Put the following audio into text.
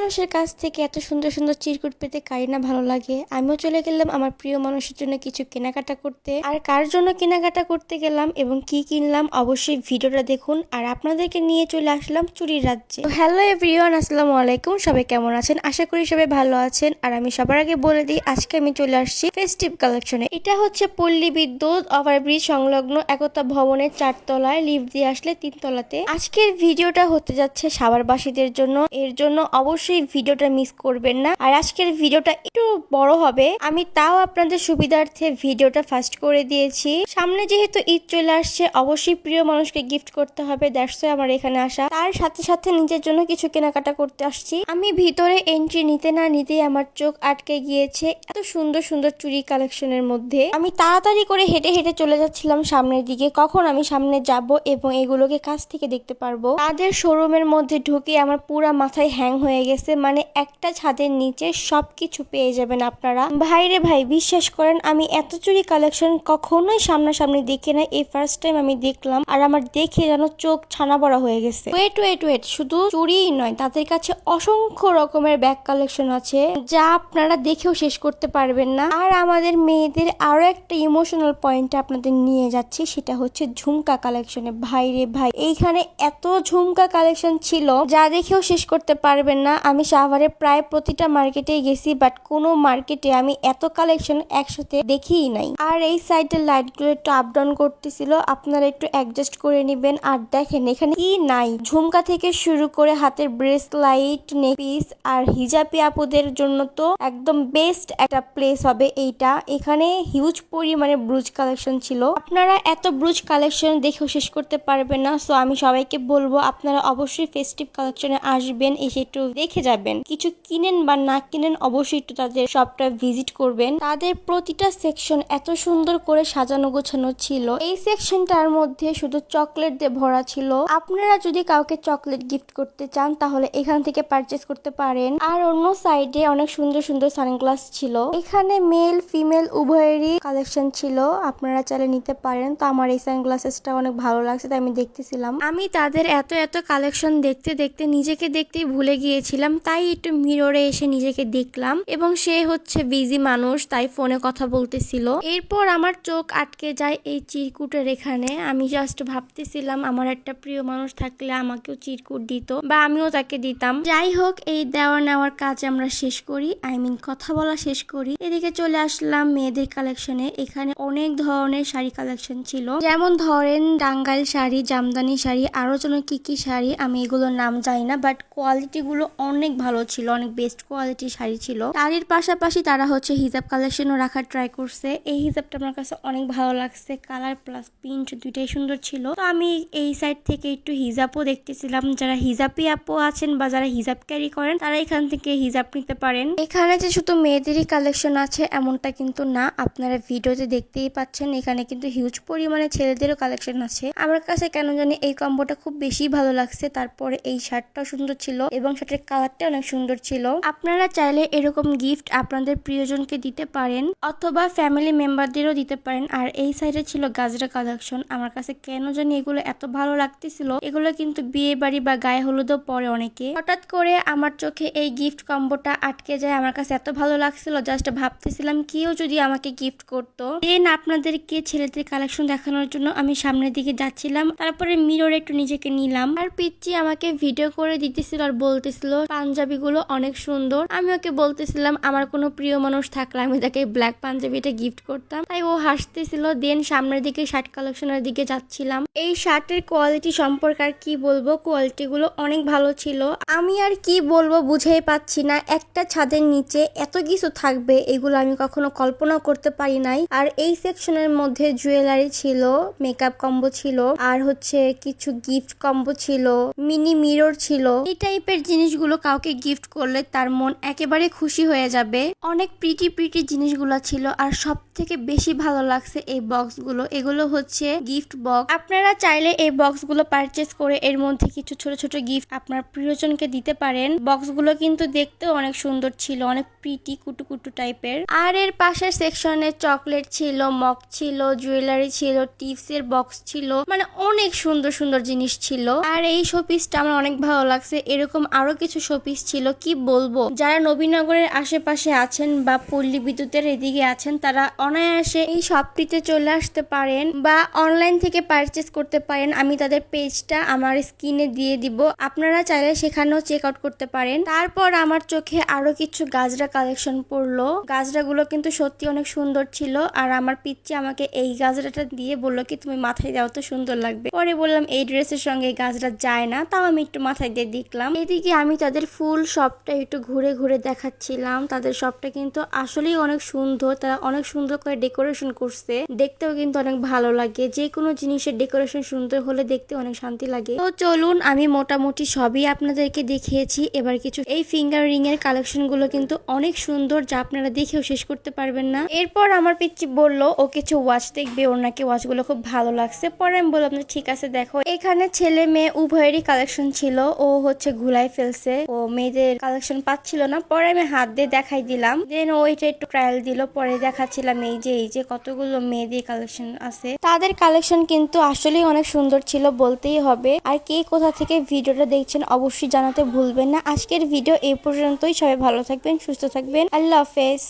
মানুষের কাছ থেকে এত সুন্দর সুন্দর চিরকুট পেতে কারি না ভালো লাগে। আমিও চলে গেলাম আমার প্রিয় মানুষের জন্য কিছু কেনাকাটা করতে। আর কার জন্য কেনাকাটা করতে গেলাম এবং কি কিনলাম অবশ্যই ভিডিওটা দেখুন। আর আপনাদেরকে নিয়ে চলে আসলাম চুরির রাজ্যে। হ্যালো এভরিওয়ান, আসসালামু আলাইকুম। সবাই কেমন আছেন? আশা করি সবাই ভালো আছেন। আর আমি সবার আগে বলে দিই, আজকে আমি চলে আসছি ফেস্টিভ কালেকশনে। এটা হচ্ছে পল্লী বিদ্যুৎ ওভারব্রিজ সংলগ্ন একতা ভবনের 4 তলায়, লিফট দিয়ে আসলে 3 তলাতে। আজকের ভিডিওটা হতে যাচ্ছে সাভারবাসীদের জন্য। এর জন্য অবশ্যই ভিডিওটা মিস করবেন না। আর আজকের ভিডিওটা একটু বড় হবে, আমি তাও আপনাদের সুবিধার্থে ভিডিওটা ফাস্ট করে দিয়েছি। সামনে যেহেতু ঈদ চলে আসছে, অবশ্যই প্রিয় মানুষকে গিফট করতে হবে, দ্যাটস ওয়াই আমার এখানে আসা। তার সাথে সাথে নিজের জন্য কিছু কেনাকাটা করতে আসছি। আমি ভিতরে এন্ট্রি নিতে না নিতেই আমার চোখ আটকে গিয়েছে এত সুন্দর সুন্দর চুড়ি কালেকশনের মধ্যে। আমি তাড়াতাড়ি করে হেঁটে হেঁটে চলে যাচ্ছিলাম সামনের দিকে, কখন আমি সামনে যাব এবং এগুলোকে কাছ থেকে দেখতে পারবো। তাদের শোরুমের মধ্যে ঢুকে আমার পুরা মাথায় হ্যাং হয়ে গেছে। মানে একটা ছাদের নিচে সবকিছু পেয়ে যাবেন আপনারা। ভাইরে ভাই, বিশ্বাস করেন আমি এত চুড়ি কালেকশন কখনোই সামনাসামনি দেখি না, এই ফার্স্ট টাইম আমি দেখলাম। আর আমার দেখে যেন চোখ ছানা বড়া হয়ে গেছে। ওয়েট ওয়েট ওয়েট, শুধু চুড়িই নয়, তাদের কাছে অসংখ্য রকমের ব্যাগ কালেকশন আছে যা আপনারা দেখেও শেষ করতে পারবেন না। আর আমাদের মেয়েদের আরো একটা ইমোশনাল পয়েন্টে আপনাদের নিয়ে যাচ্ছি, সেটা হচ্ছে ঝুমকা কালেকশনে। ভাইরে ভাই, এইখানে এত ঝুমকা কালেকশন ছিল যা দেখেও শেষ করতে পারবেন না। আমি সাভারে প্রায় প্রতিটা মার্কেটেই গেছি, বাট কোনো মার্কেটে আমি এত কালেকশন একসাথে দেখিই নাই। আর এই সাইডের লাইট গুলো একটু আপ ডাউন করতেছিল, আপনারা একটু অ্যাডজাস্ট করে নিবেন। আর দেখেন এখানে কি নাই, ঝুমকা থেকে শুরু করে হাতের ব্রেসলাইট, নেকপিস আর হিজাবি আপুদের জন্য তো একদম বেস্ট একটা প্লেস হবে এইটা। এখানে হিউজ পরিমাণে ব্রুজ কালেকশন ছিল, আপনারা এত ব্রুজ কালেকশন দেখেও শেষ করতে পারবেন না। সো আমি সবাইকে বলবো আপনারা অবশ্যই ফেস্টিভ কালেকশনে আসবেন, এসে একটু দেখে যাবেন। কিছু কিনেন বা না কিনেন অবশ্যই একটু তাদের শপটা ভিজিট করবেন। তাদের প্রতিটা সেকশন এত সুন্দর করে সাজানো গোছানো ছিল। এই সেকশনটার মধ্যে শুধু চকলেট দিয়ে ভরা ছিল। আপনারা যদি কাউকে চকলেট গিফট করতে চান তাহলে এখান থেকে পারচেস করতে পারেন। আর অন্য সাইডে অনেক সুন্দর সুন্দর সানগ্লাস ছিল। এখানে মেল ফিমেল উভয়েরই কালেকশন ছিল, আপনারা চাইলে নিতে পারেন। তো আমার এই সানগ্লাসেসটা অনেক ভালো লাগছে, তাই আমি দেখতেছিলাম। আমি তাদের এত এত কালেকশন দেখতে দেখতে নিজেকে দেখতেই ভুলে গিয়েছিলাম, তাই একটু মিররে এসে নিজেকে দেখলাম। এবং সে হচ্ছে বিজি মানুষ, তাই ফোনে কথা বলতেছিল। এরপর আমার চোখ আটকে যায় এই চিরকুটের এখানে। আমি জাস্ট ভাবতেছিলাম আমার একটা প্রিয় মানুষ থাকলে আমাকেও চিরকুট দিত বা আমিও তাকে দিতাম। যাই হোক, এই দেওয়া নেওয়ার কাজ আমরা শেষ করি, কথা বলা শেষ করি। এদিকে চলে আসলাম মেয়েদের কালেকশনে। এখানে অনেক ধরনের শাড়ি কালেকশন ছিল, যেমন ধরেন টাঙ্গাইল শাড়ি, জামদানি শাড়ি, আরো যেন কি কি শাড়ি, আমি এগুলোর নাম জানি না, বাট কোয়ালিটি গুলো অনেক ভালো ছিল, অনেক বেস্ট কোয়ালিটির শাড়ি ছিল। শাড়ির পাশাপাশি তারা হচ্ছে হিজাব কালেকশনও রাখার ট্রাই করছে। এই হিজাবটা আমার কাছে অনেক ভালো লাগছে, কালার প্লাস প্রিন্ট দুইটাই সুন্দর ছিল। তো আমি এই সাইড থেকে একটু হিজাবও দেখতেছিলাম। যারা হিজাবি আপু আছেন বা যারা হিজাব ক্যারি করেন তারা এখান থেকে হিজাব নিতে পারেন। এখানে যে শুধু মেয়েদেরই কালেকশন আছে এমনটা কিন্তু না, আপনারা ভিডিওতে দেখতেই পাচ্ছেন এখানে কিন্তু হিউজ পরিমাণে ছেলেদেরও কালেকশন আছে। আমার কাছে কেন জানি এই কম্বোটা খুব বেশি ভালো লাগছে। তারপরে এই শার্টটাও সুন্দর ছিল এবং শার্টের কালারটা অনেক সুন্দর ছিল। আপনারা চাইলে এরকম গিফট আপনাদের প্রিয়জনকে দিতে পারেন অথবা ফ্যামিলি মেম্বারদেরও দিতে পারেন। আর এই সাইডে ছিল গাজরা কালেকশন, আমার কাছে কেন জানি এগুলো এত ভালো লাগতেছিল। এগুলো কিন্তু বিয়ে বাড়ি বা গায়ে হলুদও পরে অনেকে। হঠাৎ করে আমার চোখে এই গিফট কম্বোটা আটকে যায়, আমার কাছে এত ভালো লাগছিল, জাস্ট ভাবতেছিলাম কেউ যদি আমাকে গিফট করতো। দেন আপনাদেরকে ছেলেদের কালেকশন দেখানোর জন্য আমি সামনের দিকে যাচ্ছিলাম। তারপরে মিরর একটু নিজেকে নিলাম, আর পিচ্চি আমাকে ভিডিও করে দিতেছিল আর বলতেছিল পাঞ্জাবি গুলো অনেক সুন্দর। আমি ওকে বলতেছিলাম আমার কোনো প্রিয় মানুষ থাকলে আমি তাকে ব্ল্যাক পাঞ্জাবিটা গিফট করতাম, তাই ও হাসতেছিল। দেন সামনের দিকে শার্ট কালেকশনের দিকে যাচ্ছিলাম। এই শার্টের কোয়ালিটি সম্পর্কে আর কি বলবো, কোয়ালিটি গুলো অনেক ভালো ছিল। আমি আর কি বলবো বুঝেই পাচ্ছি না, একটা ছাদের নিচে এত কিছু থাকবে এগুলো আমি কখনো কল্পনা করতে পারি নাই। আর এই সেকশনের মধ্যে জুয়েলারি ছিল, মেকআপ কম্বো ছিল, আর হচ্ছে কিছু গিফট কম্বো ছিল, মিনি মিরর ছিল। এই টাইপের জিনিসগুলো কাউকে গিফট করলে তার মন একেবারে খুশি হয়ে যাবে। অনেক প্রিটি প্রিটি জিনিসগুলো ছিল। আর সব থেকে বেশি ভালো লাগছে এই বক্সগুলো, এগুলো হচ্ছে গিফট বক্স। আপনারা চাইলে এই বক্সগুলো পারচেস করে এর মধ্যে কিছু ছোট ছোট গিফট আপনার প্রিয়জনকে দিতে পারেন। বক্সগুলো কিন্তু দেখতেও অনেক সুন্দর ছিল, অনেক প্রিটি কুটু কুটু টাইপের। আর এর পাশের সেকশনে চকলেট ছিল, মগ ছিল, জুয়েলারি ছিল, টিপসের বক্স ছিল, মানে অনেক সুন্দর সুন্দর জিনিস ছিল। আর এই শোপিসটা আমার অনেক ভালো লাগছে। এরকম আরো কিছু শোপিস ছিল, কি বলবো। যারা নবীনগরের আশেপাশে আছেন বা পল্লী বিদ্যুতের এদিকে আছেন তারা অনায়াসে এই শপটিতে চলে আসতে পারেন বা অনলাইন থেকে পারচেজ করতে পারেন। আমি তাদের পেজটা আমার স্ক্রিনে দিয়ে দিব, আপনারা চাইলে সেখানেও চেক আউট করতে পারেন। তারপর আমার চোখে আরো কিছু গাজরা কালেকশন পড়লো। গাজরাগুলো কিন্তু সত্যি অনেক সুন্দর ছিল, আর আমার পিচ্চি আমাকে এই গাজরাটা দিয়ে বললো কি তুমি মাথায় দাও তো সুন্দর লাগবে। পরে বললাম এই ড্রেসের সঙ্গে গাজরা যায় না, তাও আমি একটু মাথায় দিয়ে দেখলাম। এদিকে আমি তাদের ফুল শপটা একটু ঘুরে ঘুরে দেখাচ্ছিলাম। তাদের শপটা কিন্তু আসলেই অনেক সুন্দর, তারা অনেক সুন্দর করে ডেকোরেশন করছে, দেখতেও কিন্তু অনেক ভালো লাগে। যে কোনো জিনিসের ডেকোরেশন সুন্দর হলে দেখতে অনেক শান্তি লাগে। তো চলুন, আমি মোটামুটি সবই আপনাদেরকে দেখিয়েছি। এবার কিছু এই ফিঙ্গার রিং এর কালেকশন গুলো কিন্তু অনেক সুন্দর, যা আপনারা দেখেও শেষ করতে পারবেন না। এরপর আমার পিচ্চি বলল ও কিছু ওয়াচ দেখবে, ওর নাকি ওয়াচ গুলো খুব ভালো লাগছে। পরে আমি বললাম ঠিক আছে দেখো। এখানে ছেলে মেয়ে উভয়েরই কালেকশন ছিল। ও হচ্ছে ঘুলাই ফেলছে, ও মেয়েদের কালেকশন পাচ্ছিল না। পরে আমি হাত দিয়ে দেখাই দিলাম, দেন ওইটা একটু ট্রায়াল দিল। পরে দেখাচ্ছিলাম এই যে কতগুলো মেয়েদের কালেকশন আছে। তাদের কালেকশন কিন্তু আসলেই অনেক সুন্দর ছিল বলতেই হবে। আর কে কোথা থেকে ভিডিওটা দেখছেন অবশ্যই জানাতে ভুলবেন না। আজকের ভিডিও এই পর্যন্তই। সবাই ভালো থাকবেন, সুস্থ থাকবেন, আল্লাহ হাফেজ।